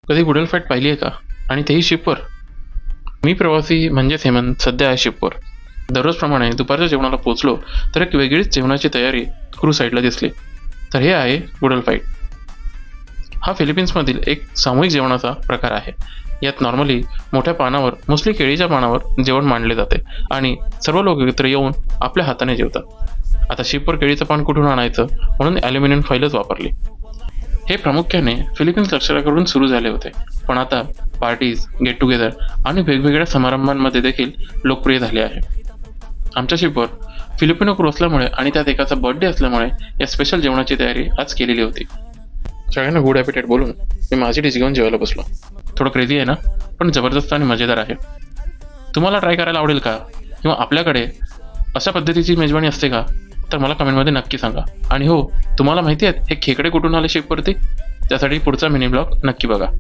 कधी वुडल फाईट पाहिली आहे का? आणि तेही शिपवर? मी प्रवासी म्हणजेच हेमंत सध्या आहे शिपवर. दररोजप्रमाणे दुपारच्या जेवणाला पोहोचलो तर एक वेगळीच जेवणाची तयारी क्रू साईडला दिसली. तर हे आहे वुडल फाईट. हा फिलिपिन्समधील एक सामूहिक जेवणाचा प्रकार आहे. यात नॉर्मली मोठ्या पानावर, मोस्टली केळीच्या पानावर जेवण मांडले जाते आणि सर्व लोक एकत्र येऊन आपल्या हाताने जेवतात. आता शिपवर केळीचं पान कुठून आणायचं म्हणून ॲल्युमिनियम फॉइलच वापरली. हे प्रामुख्याने फिलिपिन्स लष्कराकडून सुरू झाले होते, पण आता पार्टीज, गेट टुगेदर आणि वेगवेगळ्या समारंभांमध्ये देखील लोकप्रिय झाले आहे. आमच्या शिपवर फिलिपिनो क्रू असल्यामुळे आणि त्यात एकाचा बर्थडे असल्यामुळे या स्पेशल जेवणाची तयारी आज केलेली होती. सगळ्यांना गुड ॲपिटाईट बोलून मी माझी डिश घेऊन जेवायला बसलो. थोडं क्रेझी आहे ना, पण जबरदस्त आणि मजेदार आहे. तुम्हाला ट्राय करायला आवडेल का? किंवा आपल्याकडे अशा पद्धतीची मेजवानी असते का? तर मला कमेंटमध्ये नक्की सांगा. आणि हो, तुम्हाला माहिती आहेत हे खेकडे कुठून आले शिपवरती? त्यासाठी पुढचा मिनी ब्लॉग नक्की बघा.